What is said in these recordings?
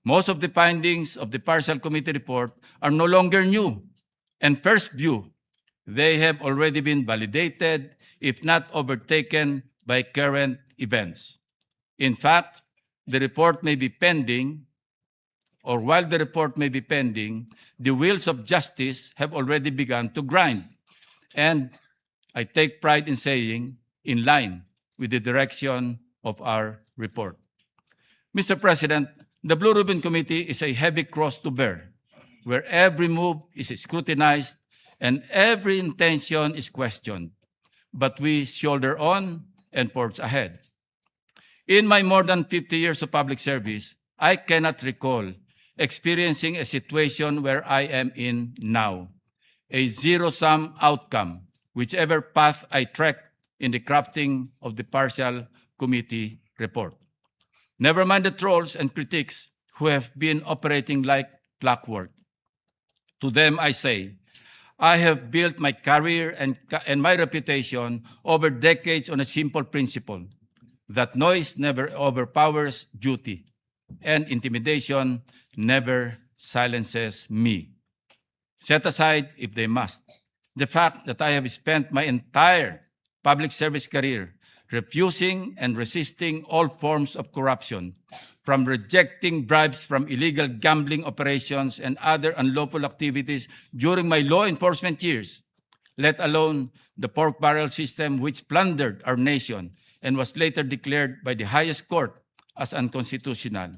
Most of the findings of the partial committee report are no longer new, and first view, they have already been validated, if not overtaken, by current events. In fact, the report may be pending, or while the report may be pending, the wheels of justice have already begun to grind. And I take pride in saying, in line with the direction of our report. Mr. President, the Blue Ribbon Committee is a heavy cross to bear, where every move is scrutinized and every intention is questioned. But we shoulder on and forge ahead. In my more than 50 years of public service, I cannot recall experiencing a situation where I am in now, a zero-sum outcome, whichever path I trek in the crafting of the partial committee report. Never mind the trolls and critics who have been operating like clockwork. To them I say, I have built my career and my reputation over decades on a simple principle, that noise never overpowers duty, and intimidation never silences me. Set aside, if they must, the fact that I have spent my entire public service career refusing and resisting all forms of corruption, from rejecting bribes from illegal gambling operations and other unlawful activities during my law enforcement years, let alone the pork barrel system which plundered our nation and was later declared by the highest court as unconstitutional,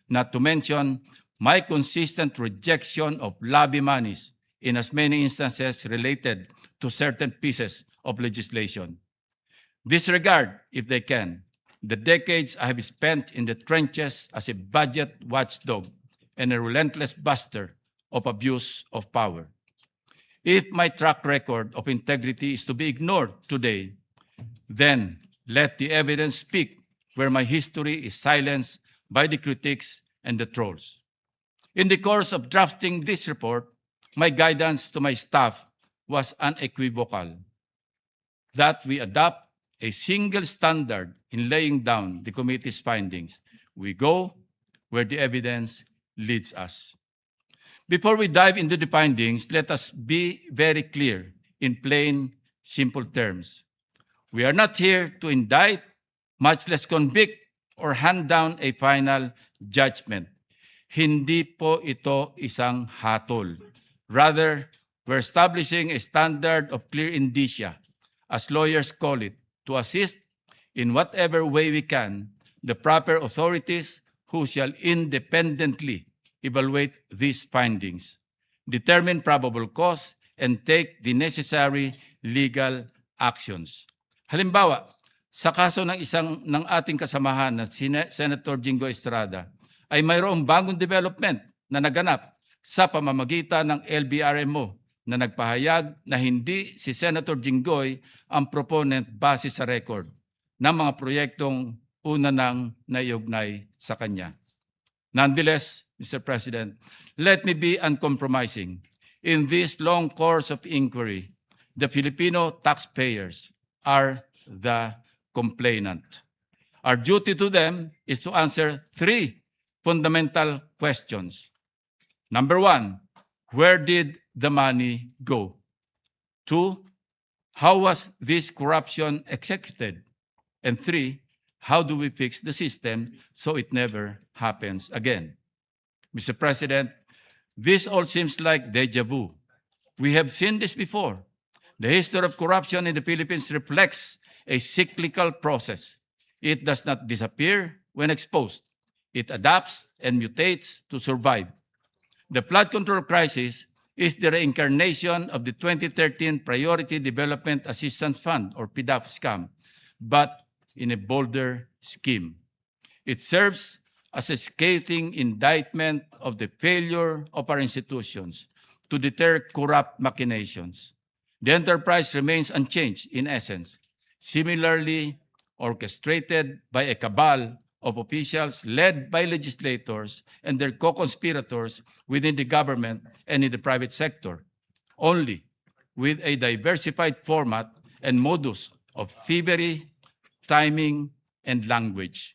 not to mention my consistent rejection of lobby monies in as many instances related to certain pieces of legislation. Disregard, if they can, the decades I have spent in the trenches as a budget watchdog and a relentless buster of abuse of power. If my track record of integrity is to be ignored today, then let the evidence speak where my history is silenced by the critics and the trolls. In the course of drafting this report, my guidance to my staff was unequivocal, that we adopt a single standard in laying down the committee's findings. We go where the evidence leads us. Before we dive into the findings, let us be very clear in plain, simple terms. We are not here to indict, much less convict, or hand down a final judgment. Hindi po ito isang hatol. Rather, we're establishing a standard of clear indicia, as lawyers call it, to assist in whatever way we can the proper authorities who shall independently evaluate these findings, determine probable cause, and take the necessary legal actions. Halimbawa, sa kaso ng ating kasamahan na Senator Jingo Estrada, ay mayroong bagong development na naganap sa pamamagitan ng LBRMO na nagpahayag na hindi si Senator Jinggoy ang proponent base sa record ng mga proyektong una nang naiugnay sa kanya. Nonetheless, Mr. President, let me be uncompromising. In this long course of inquiry, the Filipino taxpayers are the complainant. Our duty to them is to answer three fundamental questions. Number one, where did the money go? 2, how was this corruption executed? And 3, how do we fix the system so it never happens again? Mr. President, this all seems like deja vu. We have seen this before. The history of corruption in the Philippines reflects a cyclical process. It does not disappear when exposed. It adapts and mutates to survive. The flood control crisis is the reincarnation of the 2013 Priority Development Assistance Fund, or PDAF scam, but in a bolder scheme. It serves as a scathing indictment of the failure of our institutions to deter corrupt machinations. The enterprise remains unchanged in essence, similarly orchestrated by a cabal of officials led by legislators and their co-conspirators within the government and in the private sector, only with a diversified format and modus of thievery, timing, and language.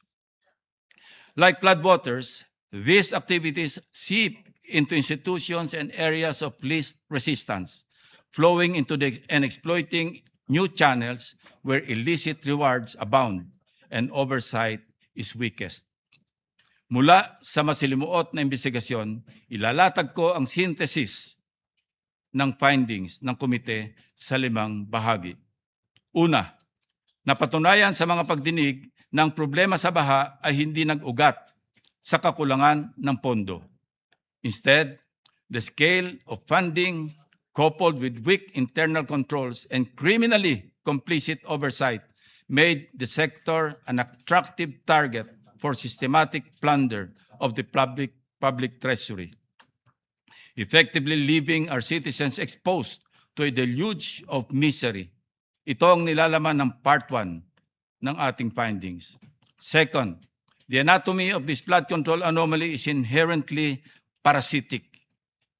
Like floodwaters, These activities seep into institutions and areas of least resistance, flowing into and exploiting new channels where illicit rewards abound and oversight is weakest. Mula sa masilimuot na investigasyon, ilalatag ko ang synthesis ng findings ng komite sa 5 bahagi. Una, napatunayan sa mga pagdinig na ang problema sa baha ay hindi nag-ugat sa kakulangan ng pondo. Instead, the scale of funding coupled with weak internal controls and criminally complicit oversight made the sector an attractive target for systematic plunder of the public treasury, effectively leaving our citizens exposed to a deluge of misery. Ito ang nilalaman ng Part 1 ng ating findings. Second, the anatomy of this flood control anomaly is inherently parasitic,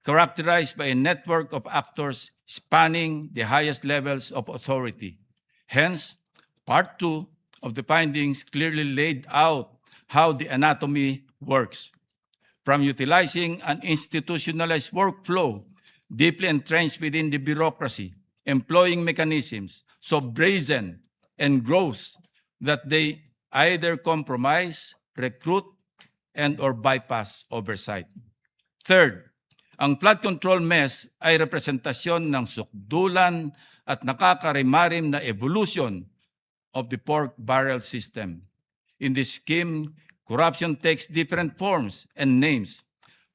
characterized by a network of actors spanning the highest levels of authority. Hence, Part 2 of the findings clearly laid out how the anatomy works. From utilizing an institutionalized workflow deeply entrenched within the bureaucracy, employing mechanisms so brazen and gross that they either compromise, recruit, and/or bypass oversight. Third, ang flood control mess ay representasyon ng sukdulan at nakakarimarim na evolution of the pork barrel system. In this scheme, corruption takes different forms and names,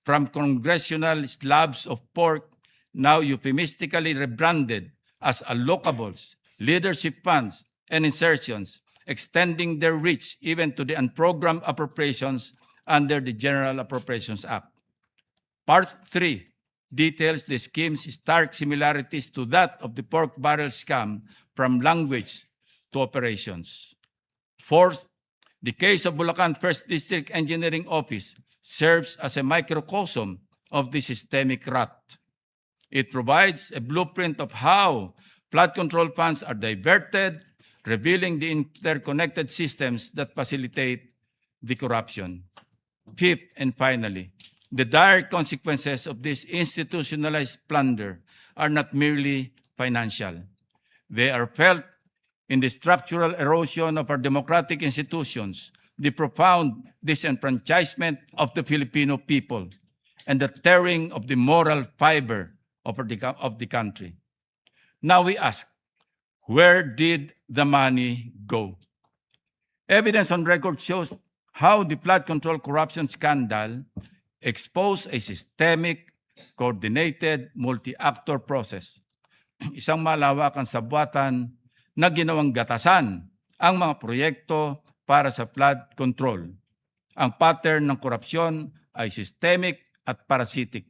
from congressional slabs of pork, now euphemistically rebranded as allocables, leadership funds, and insertions, extending their reach even to the unprogrammed appropriations under the General Appropriations Act. Part 3 details the scheme's stark similarities to that of the pork barrel scam from language to operations. Fourth, the case of Bulacan 1st District Engineering Office serves as a microcosm of the systemic rot. It provides a blueprint of how flood control funds are diverted, revealing the interconnected systems that facilitate the corruption. Fifth, and finally, the dire consequences of this institutionalized plunder are not merely financial. They are felt in the structural erosion of our democratic institutions, the profound disenfranchisement of the Filipino people, and the tearing of the moral fiber of the country. Now we ask, where did the money go? Evidence on record shows how the flood control corruption scandal exposed a systemic, coordinated, multi-actor process. Isang malawakang sabwatan na ginawang gatasan ang mga proyekto para sa flood control. Ang pattern ng korupsyon ay systemic at parasitic,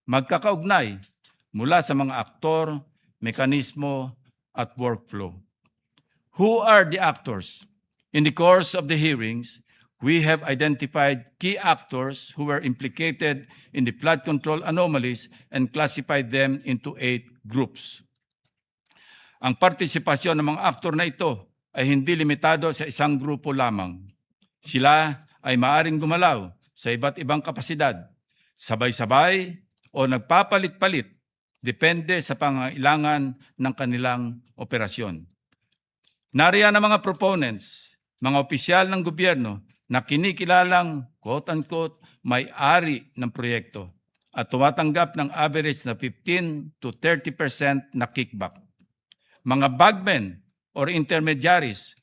magkakaugnay mula sa mga aktor, mekanismo, at workflow. Who are the actors? In the course of the hearings, we have identified key actors who were implicated in the flood control anomalies and classified them into 8 groups. Ang partisipasyon ng mga aktor na ito ay hindi limitado sa isang grupo lamang. Sila ay maaring gumalaw sa iba't ibang kapasidad, sabay-sabay o nagpapalit-palit, depende sa pangailangan ng kanilang operasyon. Nariyan ang mga proponents, mga opisyal ng gobyerno na kinikilalang quote-unquote may-ari ng proyekto at tumatanggap ng average na 15 to 30% na kickback. Mga bagmen or intermediaries,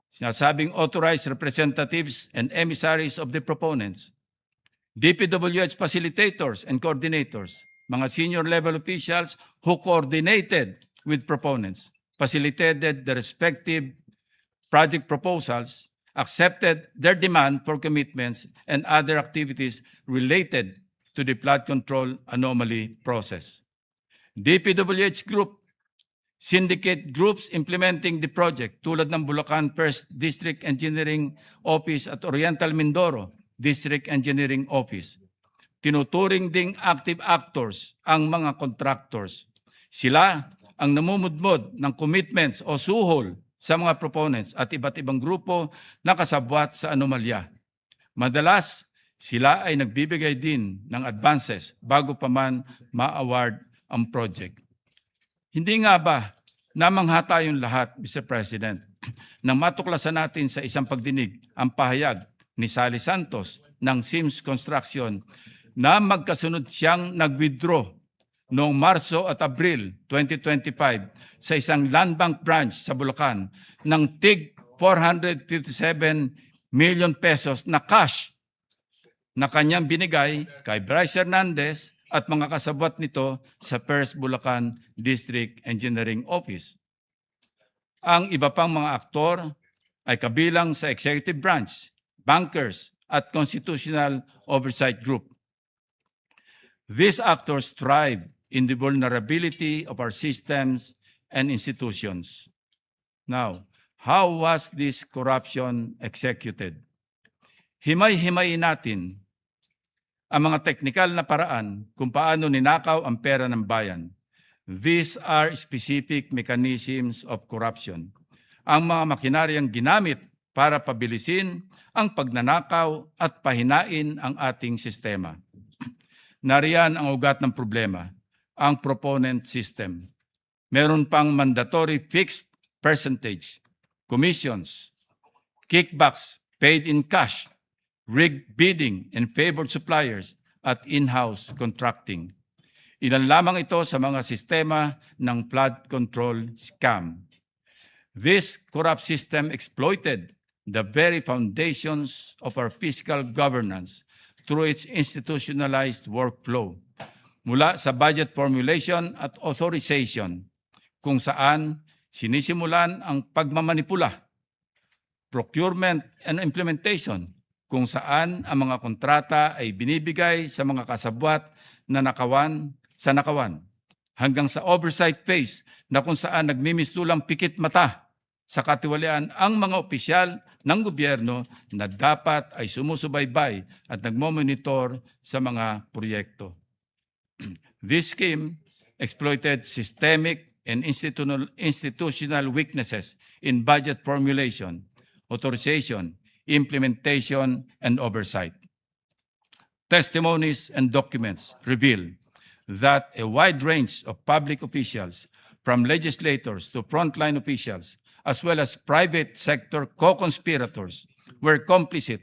sinasabing authorized representatives and emissaries of the proponents, DPWH facilitators and coordinators, mga senior level officials who coordinated with proponents, facilitated the respective project proposals, accepted their demand for commitments and other activities related to the flood control anomaly process. DPWH group, syndicate groups implementing the project tulad ng Bulacan 1st District Engineering Office at Oriental Mindoro District Engineering Office. Tinuturing ding active actors ang mga contractors. Sila ang namumudmod ng commitments o suhol sa mga proponents at iba't ibang grupo na kasabwat sa anomalya. Madalas, Sila ay nagbibigay din ng advances bago pa man ma-award ang project. Hindi nga ba namangha tayong lahat, Mr. President, nang matuklasan natin sa isang pagdinig ang pahayag ni Sally Santos ng Sims Construction na magkasunod siyang nag-withdraw noong Marso at Abril 2025 sa isang land bank branch sa Bulacan ng tig 457 million pesos na cash na kanyang binigay kay Bryce Hernandez at mga kasabwat nito sa First Bulacan District Engineering Office. Ang iba pang mga aktor ay kabilang sa executive branch, bankers, at constitutional oversight group. These actors thrive in the vulnerability of our systems and institutions. Now, how was this corruption executed? Himay-himayin natin ang mga teknikal na paraan kung paano ninakaw ang pera ng bayan. These are specific mechanisms of corruption. Ang mga makinaryang ginamit para pabilisin ang pagnanakaw at pahinain ang ating sistema. Nariyan ang ugat ng problema, ang proponent system. Meron pang mandatory fixed percentage, commissions, kickbacks paid in cash, rigged bidding and favored suppliers at in-house contracting. Ilan lamang ito sa mga sistema ng flood control scam. This corrupt system exploited the very foundations of our fiscal governance through its institutionalized workflow, mula sa budget formulation at authorization, kung saan sinisimulan ang pagmamanipula, procurement and implementation, kung saan ang mga kontrata ay binibigay sa mga kasabwat na nakawan, hanggang sa oversight phase na kung saan nagmimistulang pikit mata sa katiwalian ang mga opisyal ng gobyerno na dapat ay sumusubaybay at nagmomonitor sa mga proyekto. This scheme exploited systemic and institutional weaknesses in budget formulation, authorization, implementation, and oversight. Testimonies and documents reveal that a wide range of public officials, from legislators to frontline officials, as well as private sector co-conspirators, were complicit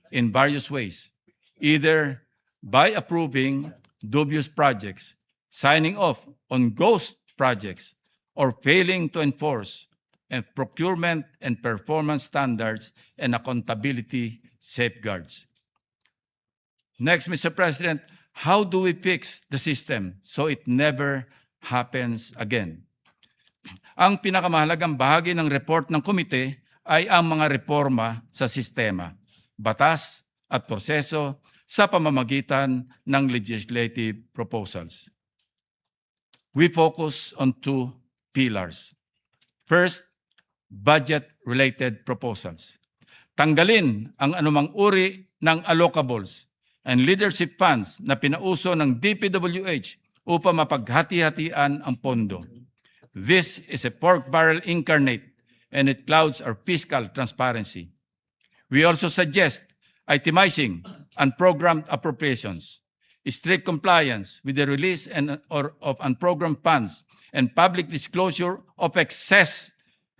in various ways, either by approving dubious projects, signing off on ghost projects, or failing to enforce and procurement and performance standards and accountability safeguards. Next, Mr. President, how do we fix the system so it never happens again? Ang pinakamahalagang bahagi ng report ng komite ay ang mga reforma sa sistema, batas at proseso sa pamamagitan ng legislative proposals. We focus on two pillars. First, budget-related proposals. Tanggalin ang anumang uri ng allocables and leadership funds na pinauso ng DPWH upang mapaghati-hatian ang pondo. This is a pork barrel incarnate and it clouds our fiscal transparency. We also suggest itemizing unprogrammed appropriations, strict compliance with the release of unprogrammed funds, and public disclosure of excess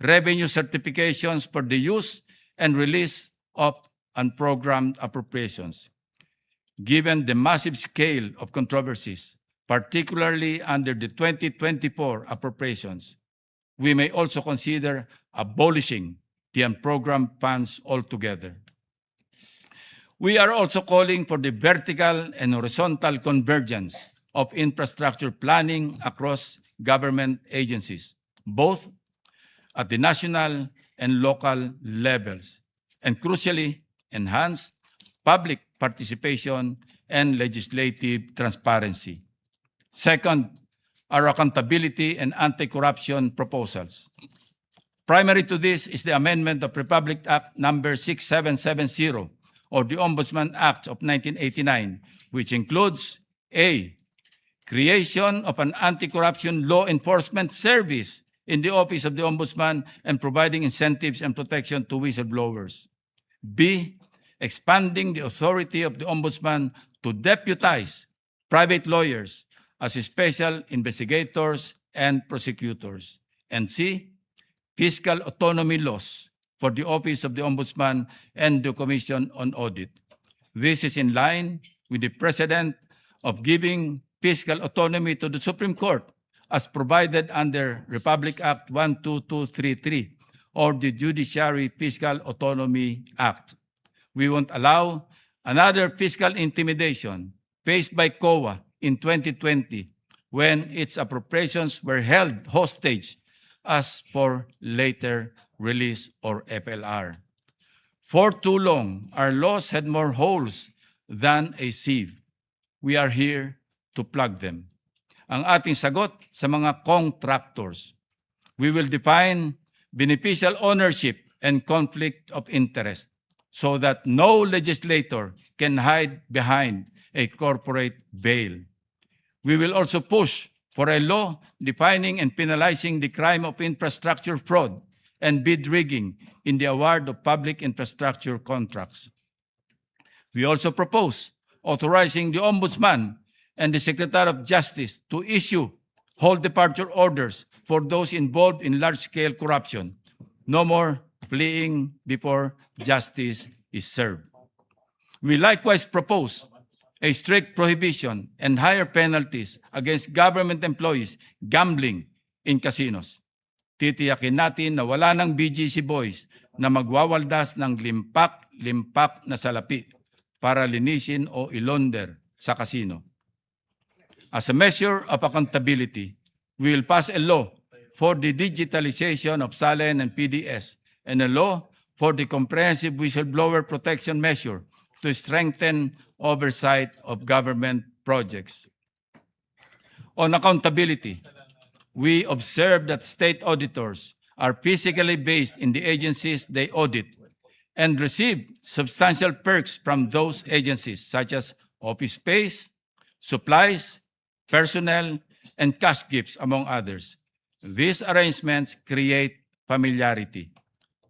revenue certifications for the use and release of unprogrammed appropriations. Given the massive scale of controversies, particularly under the 2024 appropriations, we may also consider abolishing the unprogrammed funds altogether. We are also calling for the vertical and horizontal convergence of infrastructure planning across government agencies, both at the national and local levels, and crucially, enhanced public participation and legislative transparency. Second, our accountability and anti-corruption proposals. Primary to this is the amendment of Republic Act number 6770, or the Ombudsman Act of 1989, which includes A, creation of an anti-corruption law enforcement service in the Office of the Ombudsman and providing incentives and protection to whistleblowers. B, expanding the authority of the Ombudsman to deputize private lawyers as special investigators and prosecutors. And C, fiscal autonomy laws for the Office of the Ombudsman and the Commission on Audit. This is in line with the precedent of giving fiscal autonomy to the Supreme Court as provided under Republic Act 12233 or the Judiciary Fiscal Autonomy Act. We won't allow another fiscal intimidation faced by COA in 2020 when its appropriations were held hostage as for later release or FLR. For too long, our laws had more holes than a sieve. We are here to plug them. Ang ating sagot sa mga contractors, we will define beneficial ownership and conflict of interest so that no legislator can hide behind a corporate veil. We will also push for a law defining and penalizing the crime of infrastructure fraud and bid rigging in the award of public infrastructure contracts. We also propose authorizing the Ombudsman and the Secretary of Justice to issue whole departure orders for those involved in large-scale corruption. No more fleeing before justice is served. We likewise propose a strict prohibition and higher penalties against government employees gambling in casinos. Titiyakin natin na wala ng BGC boys na magwawaldas ng limpak na salapi para linisin o ilonder sa kasino. As a measure of accountability, we will pass a law for the digitalization of SALEN and PDS and a law for the comprehensive whistleblower protection measure to strengthen oversight of government projects. On accountability, we observe that state auditors are physically based in the agencies they audit and receive substantial perks from those agencies such as office space, supplies, personnel, and cash gifts, among others. These arrangements create familiarity,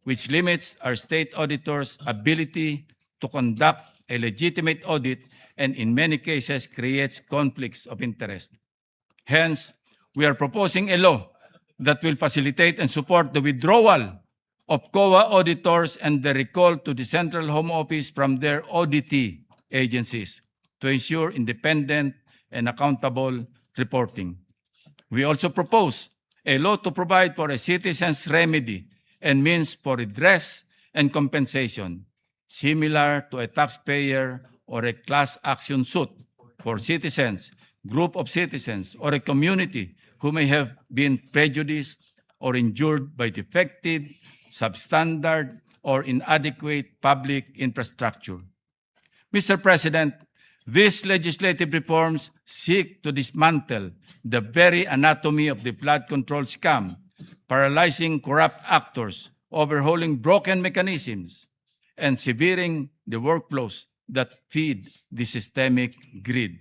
which limits our state auditors' ability to conduct a legitimate audit and in many cases creates conflicts of interest. Hence, we are proposing a law that will facilitate and support the withdrawal of COA auditors and the recall to the Central Home Office from their auditee agencies to ensure independent and accountable reporting. We also propose a law to provide for a citizen's remedy and means for redress and compensation, similar to a taxpayer or a class action suit for citizens, group of citizens, or a community who may have been prejudiced or injured by defective, substandard, or inadequate public infrastructure. Mr. President, these legislative reforms seek to dismantle the very anatomy of the flood control scam, paralyzing corrupt actors, overhauling broken mechanisms, and severing the workflows that feed the systemic greed.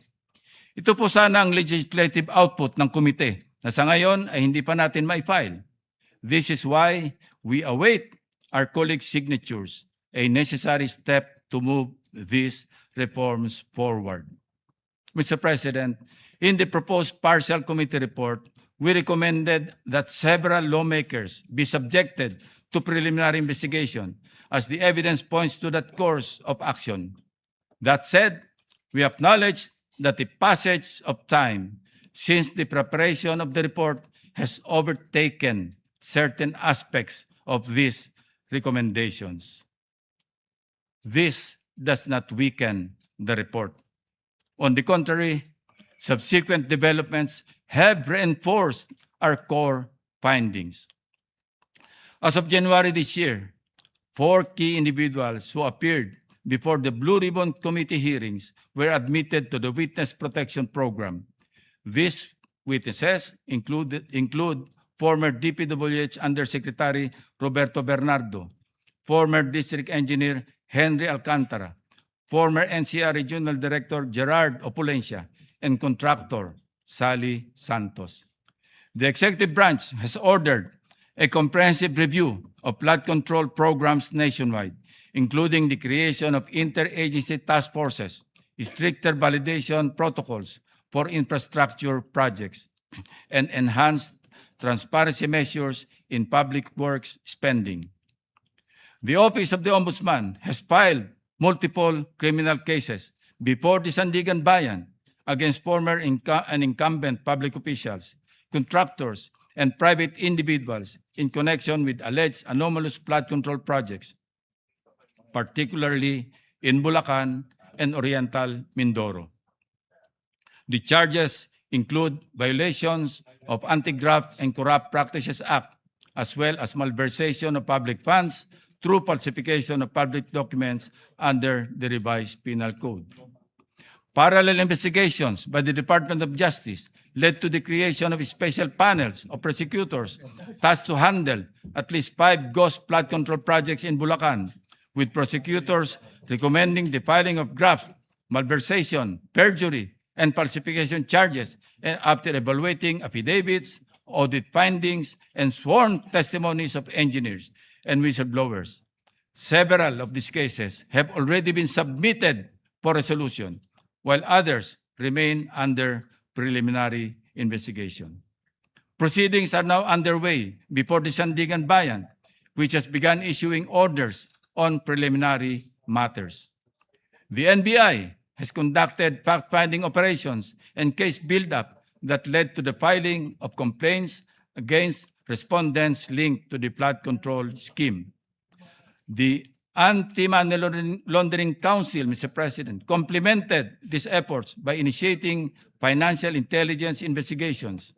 Ito po sana ang legislative output ng komite na sa ngayon ay hindi pa natin ma-file. This is why we await our colleagues' signatures, a necessary step to move these reforms forward. Mr. President, in the proposed partial committee report, we recommended that several lawmakers be subjected to preliminary investigation as the evidence points to that course of action. That said, we acknowledge that the passage of time since the preparation of the report has overtaken certain aspects of these recommendations. This does not weaken the report. On the contrary, subsequent developments have reinforced our core findings. As of January this year, 4 key individuals who appeared before the Blue Ribbon Committee hearings were admitted to the Witness Protection Program. These witnesses include former DPWH Undersecretary Roberto Bernardo, former District Engineer Henry Alcantara, former NCR Regional Director Gerard Opulencia, and contractor Sally Santos. The executive branch has ordered a comprehensive review of flood control programs nationwide, including the creation of interagency task forces, stricter validation protocols for infrastructure projects, and enhanced transparency measures in public works spending. The Office of the Ombudsman has filed multiple criminal cases before the Sandigan Bayan against former and incumbent public officials, contractors, and private individuals in connection with alleged anomalous flood control projects, particularly in Bulacan and Oriental Mindoro. The charges include violations of Anti-Graft and Corrupt Practices Act, as well as malversation of public funds through falsification of public documents under the revised Penal Code. Parallel investigations by the Department of Justice led to the creation of special panels of prosecutors tasked to handle at least 5 ghost flood control projects in Bulacan, with prosecutors recommending the filing of graft, malversation, perjury, and falsification charges, and after evaluating affidavits, audit findings, and sworn testimonies of engineers and whistleblowers. Several of these cases have already been submitted for resolution, while others remain under preliminary investigation. Proceedings are now underway before the Sandigan Bayan, which has begun issuing orders on preliminary matters. The NBI has conducted fact-finding operations and case build-up that led to the filing of complaints against respondents linked to the flood control scheme. The Anti-Money Laundering Council, Mr. President, complemented these efforts by initiating financial intelligence investigations.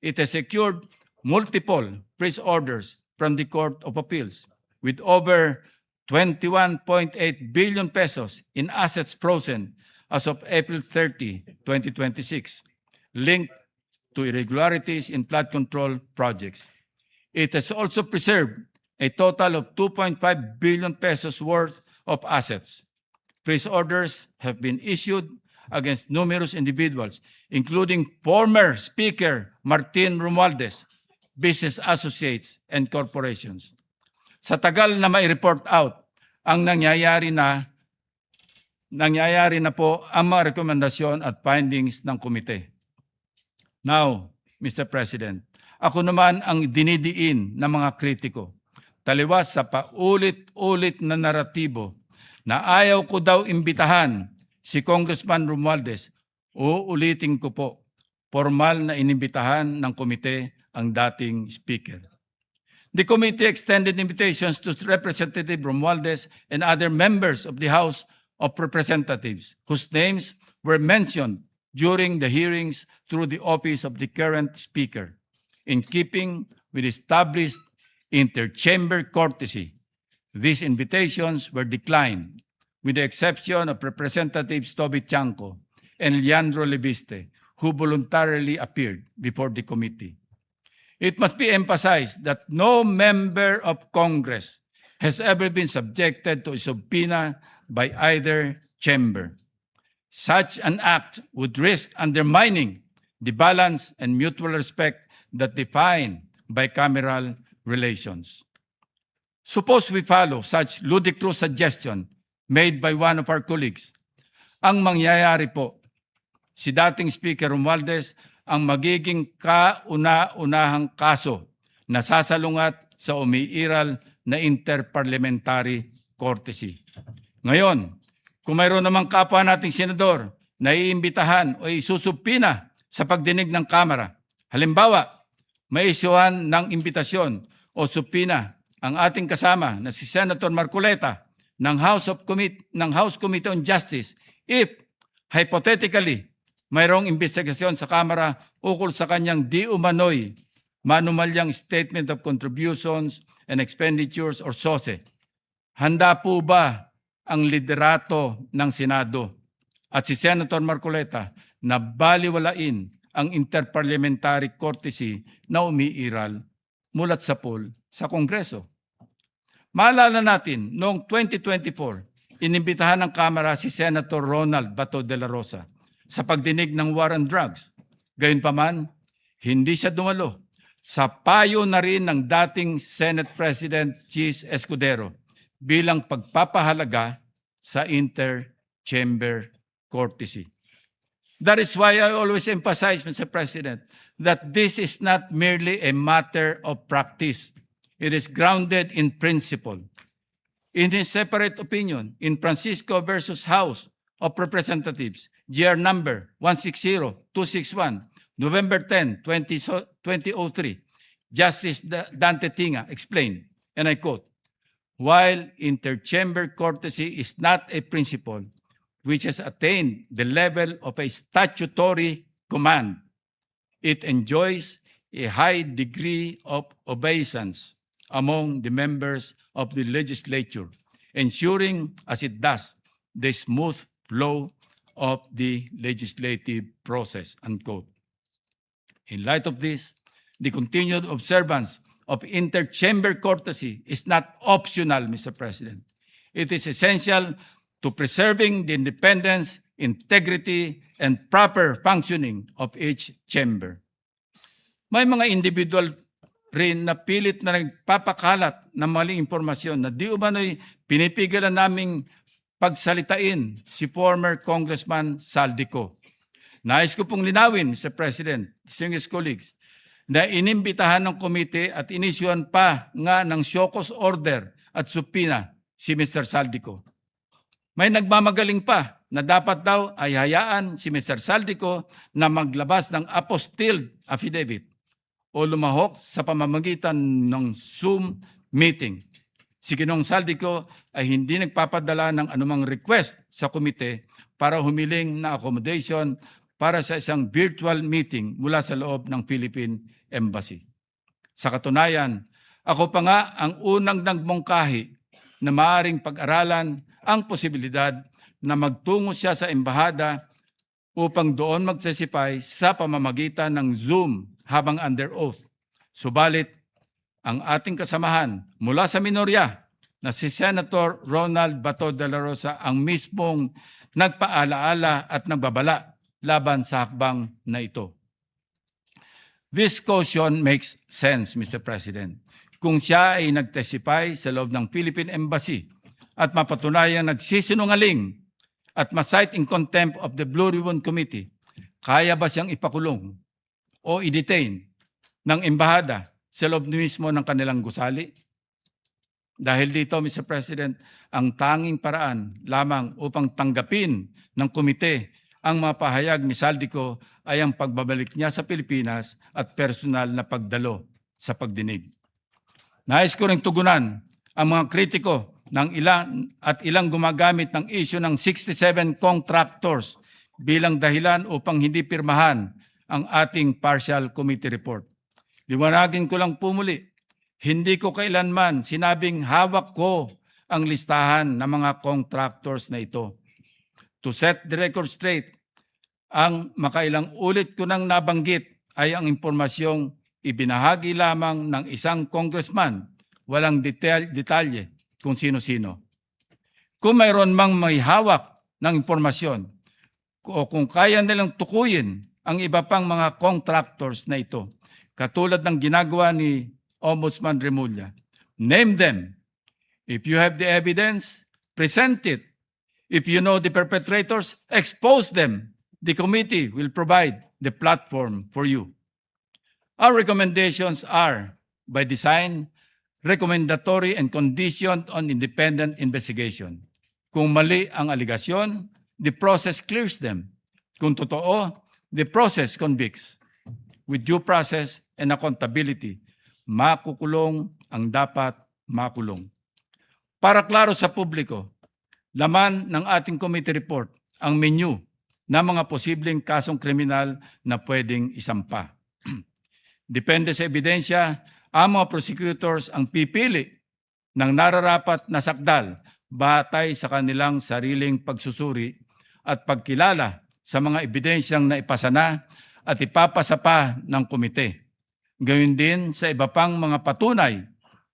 It has secured multiple freeze orders from the Court of Appeals, with over 21.8 billion pesos in assets frozen as of April 30, 2026, linked to irregularities in flood control projects. It has also preserved a total of 2.5 billion pesos worth of assets. Freeze orders have been issued against numerous individuals, including former Speaker Martin Romualdez, business associates, and corporations. Sa tagal na mai-report out ang nangyayari na po ang mga rekomendasyon at findings ng komite. Now, Mr. President, ako naman ang dinidiin ng mga kritiko, taliwas sa paulit-ulit na naratibo na ayaw ko daw imbitahan si Congressman Romualdez. Uulitin ko po, formal na inimbitahan ng komite ang dating speaker. The committee extended invitations to Representative Romualdez and other members of the House of Representatives whose names were mentioned during the hearings through the office of the current speaker. In keeping with established interchamber courtesy, these invitations were declined, with the exception of Representatives Toby Chanco and Leandro Leviste, who voluntarily appeared before the committee. It must be emphasized that no member of Congress has ever been subjected to a subpoena by either chamber. Such an act would risk undermining the balance and mutual respect that define bicameral relations. Suppose we follow such ludicrous suggestion made by one of our colleagues. Ang mangyayari po, si dating Speaker Romualdez ang magiging kauna-unahang kaso na sasalungat sa umiiral na interparliamentary courtesy. Ngayon, kung mayroon namang kapwa nating senador na iimbitahan o isusubpina sa pagdinig ng Kamara, halimbawa, may isyuhan ng imbitasyon o subpina ang ating kasama na si Senator Marcoleta ng House Committee on Justice if, hypothetically, mayroong investigasyon sa Kamara ukol sa kanyang di umano'y manumalyang Statement of Contributions and Expenditures or SOSE. Handa po ba ang liderato ng Senado at si Senator Marcoleta na baliwalain ang interparliamentary courtesy na umiiral mulat sa pool sa Kongreso? Maalala natin, noong 2024, inimbitahan ng Kamara si Senator Ronald Bato de la Rosa sa pagdinig ng war on drugs. Gayunpaman, hindi siya dumalo. Sa payo na rin ng dating Senate President Chis Escudero, bilang pagpapahalaga sa inter-chamber courtesy. That is why I always emphasize, Mr. President, that this is not merely a matter of practice. It is grounded in principle. In his separate opinion, in Francisco versus House of Representatives, GR number 160261, November 10, 2003, Justice Dante Tinga explained, and I quote, "While interchamber courtesy is not a principle which has attained the level of a statutory command, it enjoys a high degree of obeisance among the members of the legislature, ensuring, as it does, the smooth flow of the legislative process," unquote. In light of this, the continued observance of interchamber courtesy is not optional, Mr. President. It is essential to preserving the independence, integrity, and proper functioning of each chamber. May mga individual rin na pilit na nagpapakalat ng maling impormasyon na di umano'y pinipigilan naming pagsalitain si former Congressman Saldico. Nais ko pong linawin, Mr. President, distinguished colleagues, na inimbitahan ng komite at inisyuhan pa nga ng show cause order at subpoena si Mr. Saldico. May nagmamagaling pa na dapat daw ay hayaan si Mr. Saldico na maglabas ng apostilled affidavit o lumahok sa pamamagitan ng Zoom meeting. Si Ginoong Saldico ay hindi nagpapadala ng anumang request sa komite para humiling na accommodation para sa isang virtual meeting mula sa loob ng Philippine Embassy. Sa katunayan, ako pa nga ang unang nagmungkahi na maaaring pag-aralan ang posibilidad na magtungo siya sa embahada upang doon magtestify sa pamamagitan ng Zoom habang under oath. Subalit, ang ating kasamahan mula sa minorya na si Senator Ronald Bato de la Rosa ang mismong nagpaalaala at nagbabala laban sa hakbang na ito. This caution makes sense, Mr. President. Kung siya ay nagtestify sa loob ng Philippine Embassy at mapatunayang nagsisinungaling at ma-cite in contempt of the Blue Ribbon Committee, kaya ba siyang ipakulong o i-detain ng embahada sa loob mismo ng kanilang gusali? Dahil dito, Mr. President, ang tanging paraan lamang upang tanggapin ng komite ang mga pahayag ni Saldico ay ang pagbabalik niya sa Pilipinas at personal na pagdalo sa pagdinig. Nais ko ring tugunan ang mga kritiko ng ilang gumagamit ng issue ng 67 contractors bilang dahilan upang hindi pirmahan ang ating partial committee report. Liwanagin ko lang pumuli, hindi ko kailanman sinabing hawak ko ang listahan ng mga contractors na ito. To set the record straight, ang makailang ulit ko nang nabanggit ay ang impormasyong ibinahagi lamang ng isang congressman, walang detalye kung sino-sino. Kung mayroon mang may hawak ng impormasyon o kung kaya nilang tukuyin ang iba pang mga contractors na ito, katulad ng ginagawa ni Ombudsman Remulla, name them. If you have the evidence, present it. If you know the perpetrators, expose them. The committee will provide the platform for you. Our recommendations are, by design, recommendatory and conditioned on independent investigation. Kung mali ang aligasyon, the process clears them. Kung totoo, the process convicts. With due process and accountability, makukulong ang dapat makulong. Para klaro sa publiko, laman ng ating committee report ang menu ng mga posibleng kasong kriminal na pwedeng isampa. Depende sa ebidensya, ang mga prosecutors ang pipili ng nararapat na sakdal batay sa kanilang sariling pagsusuri at pagkilala sa mga ebidensyang naipasa na at ipapasa pa ng komite. Gayon din sa iba pang mga patunay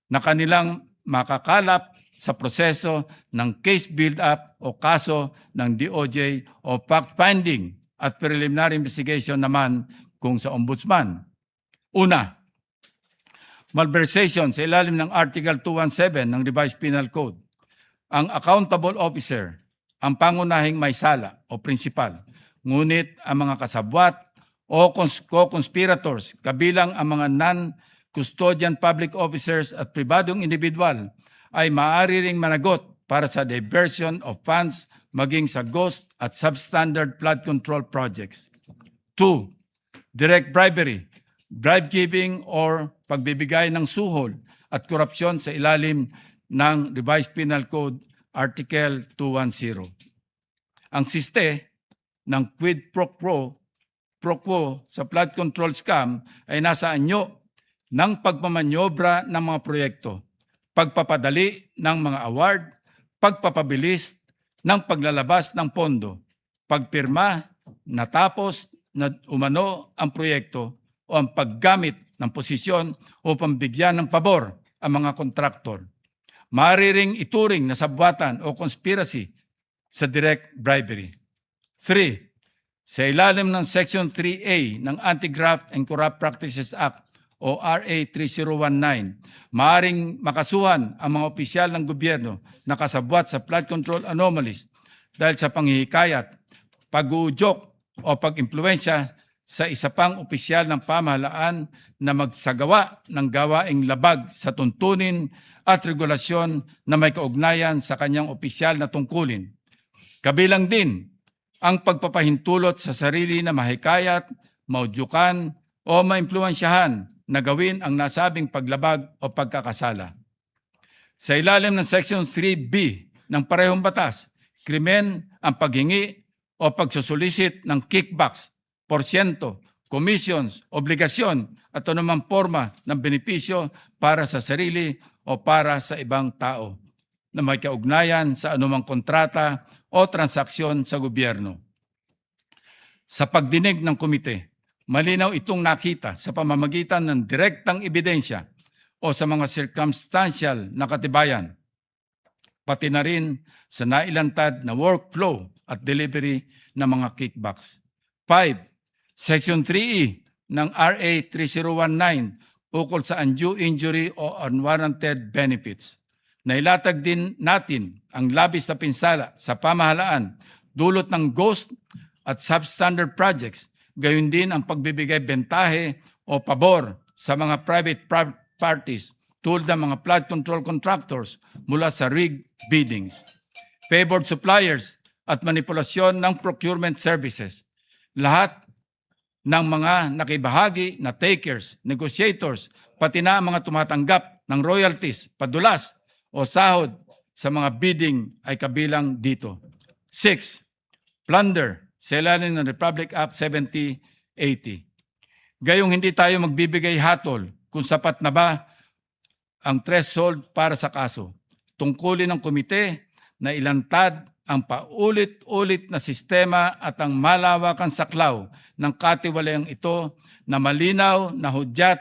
na kanilang makakalap sa proseso ng case build-up o kaso ng DOJ o fact-finding at preliminary investigation naman kung sa ombudsman. Una, malversation sa ilalim ng Article 217 ng Revised Penal Code Ang accountable officer, ang pangunahing may sala o principal, ngunit ang mga kasabwat o co-conspirators, kabilang ang mga non-custodian public officers at pribadong individual, ay maaari ring managot para sa diversion of funds maging sa ghost at substandard flood control projects. 2. Direct bribery, bribe-giving or pagbibigay ng suhol at korupsyon sa ilalim ng Revised Penal Code Article 210. Ang siste ng quid pro quo sa flood control scam ay nasa anyo ng pagmamanyobra ng mga proyekto, pagpapadali ng mga award, pagpapabilis ng paglalabas ng pondo, pagpirma natapos na umano ang proyekto o ang paggamit ng posisyon upang bigyan ng pabor ang mga kontraktor. Maaari ring ituring na sabwatan o conspiracy sa direct bribery. 3. Sa ilalim ng Section 3A ng Anti-Graft and Corrupt Practices Act o RA 3019, maaaring makasuhan ang mga opisyal ng gobyerno na kasabwat sa flood control anomalies dahil sa panghihikayat, pag-uudyok o pag-impluensya sa isa pang opisyal ng pamahalaan na magsagawa ng gawaing labag sa tuntunin at regulasyon na may kaugnayan sa kanyang opisyal na tungkulin. Kabilang din ang pagpapahintulot sa sarili na mahikayat, maudyukan o maimpluwensyahan na gawin ang nasabing paglabag o pagkakasala. Sa ilalim ng Section 3B ng parehong batas, krimen ang paghingi o pagsusulisit ng kickbacks, porsyento, commissions, obligasyon at anumang forma ng benepisyo para sa sarili o para sa ibang tao na may kaugnayan sa anumang kontrata o transaksyon sa gobyerno. Sa pagdinig ng komite, malinaw itong nakita sa pamamagitan ng direktang ebidensya o sa mga circumstantial na katibayan, pati na rin sa nailantad na workflow at delivery ng mga kickbacks. 5. Section 3E ng RA 3019 ukol sa undue injury o unwarranted benefits. Nailatag din natin ang labis na pinsala sa pamahalaan dulot ng ghost at substandard projects, gayon din ang pagbibigay bentahe o pabor sa mga private parties tulad ng mga flood control contractors mula sa rigged biddings, favored suppliers at manipulasyon ng procurement services. Lahat ng mga nakibahagi na takers, negotiators, pati na ang mga tumatanggap ng royalties, padulas o sahod sa mga bidding ay kabilang dito. 6. Plunder sa ilalim ng Republic Act 7080. Gayong hindi tayo magbibigay hatol kung sapat na ba ang threshold para sa kaso. Tungkulin ng komite na ilantad ang paulit-ulit na sistema at ang malawakang saklaw ng katiwalayang ito na malinaw na hudyat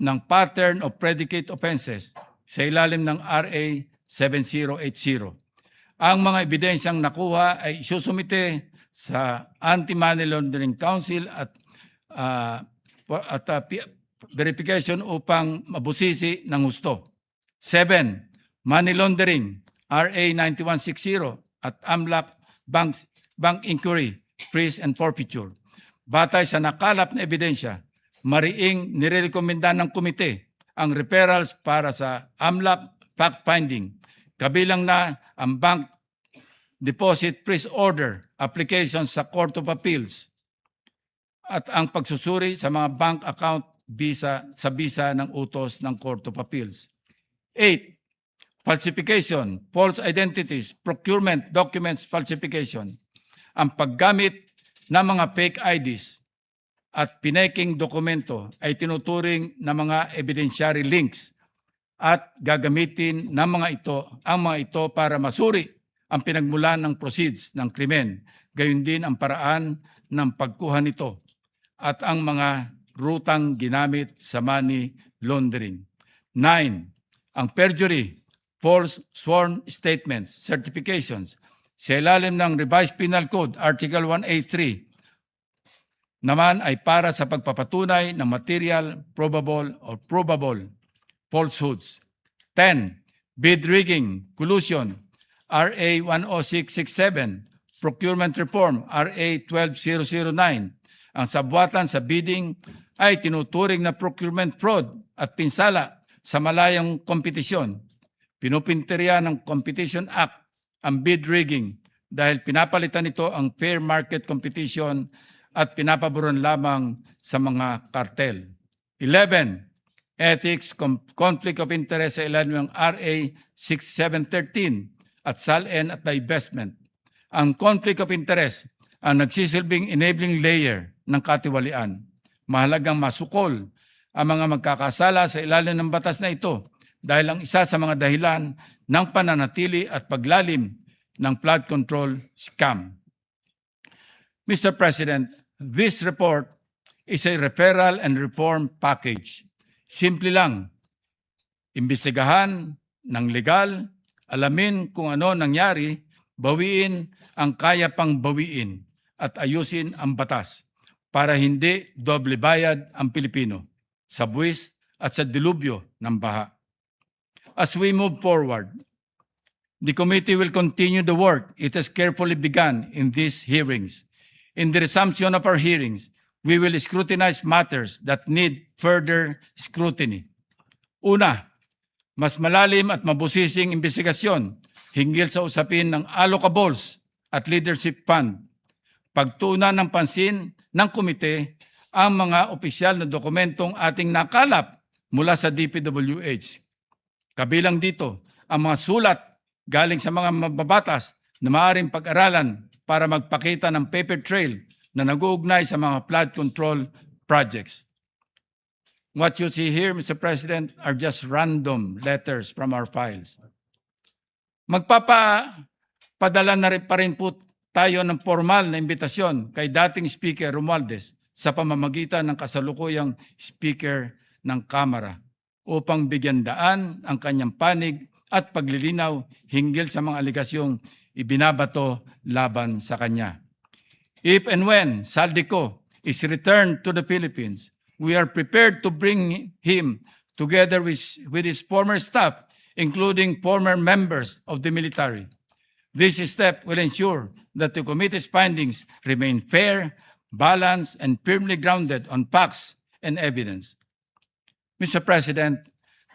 ng pattern of predicate offenses sa ilalim ng RA 7080. Ang mga ebidensyang nakuha ay isusumite sa Anti-Money Laundering Council at verification upang mabusisi ng husto. 7. Money Laundering, RA 9160 at AMLAC Bank Inquiry, Freeze and Forfeiture. Batay sa nakalap na ebidensya, mariing nirekomenda ng komite ang referrals para sa AMLAC fact-finding, kabilang na ang Bank Deposit Freeze Order application sa Court of Appeals at ang pagsusuri sa mga bank account bisa ng utos ng Court of Appeals. 8. Falsification, false identities, procurement documents falsification. Ang paggamit ng mga fake IDs at pineking dokumento ay tinuturing na mga evidentiary links at gagamitin ng ang mga ito para masuri ang pinagmulan ng proceeds ng krimen, gayon din ang paraan ng pagkuha nito at ang mga rutang ginamit sa money laundering. 9. Ang perjury, false sworn statements, certifications, sa ilalim ng Revised Penal Code, Article 183, naman ay para sa pagpapatunay ng material, probable falsehoods. 10. bid rigging, collusion, RA 10667, procurement reform, RA 12009. Ang sabwatan sa bidding ay tinuturing na procurement fraud at pinsala sa malayang kompetisyon. Pinupinteriya ng Competition Act ang bid rigging dahil pinapalitan nito ang fair market competition at pinapaboran lamang sa mga kartel. 11. Ethics, conflict of interest sa ilalim ng RA 6713 at SALN at divestment. Ang conflict of interest ang nagsisilbing enabling layer ng katiwalian. Mahalagang masukol ang mga magkakasala sa ilalim ng batas na ito dahil ang isa sa mga dahilan ng pananatili at paglalim ng flood control scam. Mr. President, this report is a referral and reform package. Simple lang, imbestigahan ng legal, alamin kung ano nangyari, bawiin ang kaya pang bawiin at ayusin ang batas para hindi doble bayad ang Pilipino sa buwis at sa dilubyo ng baha. As we move forward, the committee will continue the work it has carefully begun in these hearings. In the resumption of our hearings, we will scrutinize matters that need further scrutiny. Una, mas malalim at mabusising investigasyon hinggil sa usapin ng allocables at leadership fund. Pagtuunan ng pansin ng komite ang mga opisyal na dokumentong ating nakalap mula sa DPWH. Kabilang dito ang mga sulat galing sa mga mababatas na maaaring pag-aralan para magpakita ng paper trail na nag-uugnay sa mga flood control projects. What you see here, Mr. President, are just random letters from our files. Magpapadala na rin pa rin po tayo ng formal na imbitasyon kay dating Speaker Romualdez sa pamamagitan ng kasalukuyang Speaker ng Kamara upang bigyan daan ang kanyang panig at paglilinaw hinggil sa mga aligasyong ibinabato laban sa kanya. If and when Saldico is returned to the Philippines, we are prepared to bring him together with his former staff, including former members of the military. This step will ensure that the committee's findings remain fair, balanced, and firmly grounded on facts and evidence. Mr. President,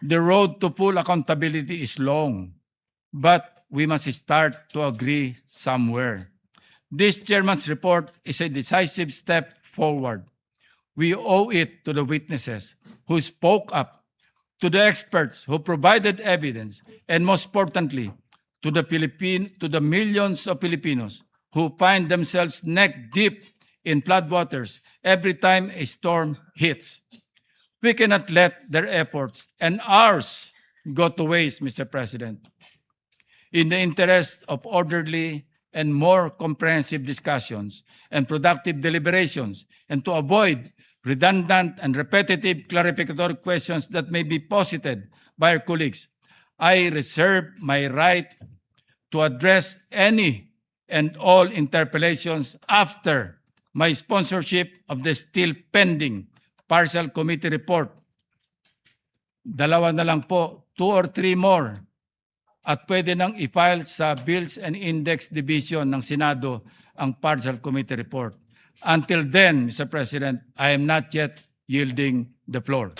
the road to full accountability is long, but we must start to agree somewhere. This chairman's report is a decisive step forward. We owe it to the witnesses who spoke up, to the experts who provided evidence, and most importantly, to the millions of Filipinos who find themselves neck deep in floodwaters every time a storm hits. We cannot let their efforts and ours go to waste, Mr. President. In the interest of orderly and more comprehensive discussions and productive deliberations, and to avoid redundant and repetitive clarificatory questions that may be posited by our colleagues, I reserve my right to address any and all interpellations after my sponsorship of the still pending partial committee report. Dalawa na lang po, 2 or 3 more. At pwede nang i-file sa Bills and Index Division ng Senado ang partial committee report. Until then, Mr. President, I am not yet yielding the floor.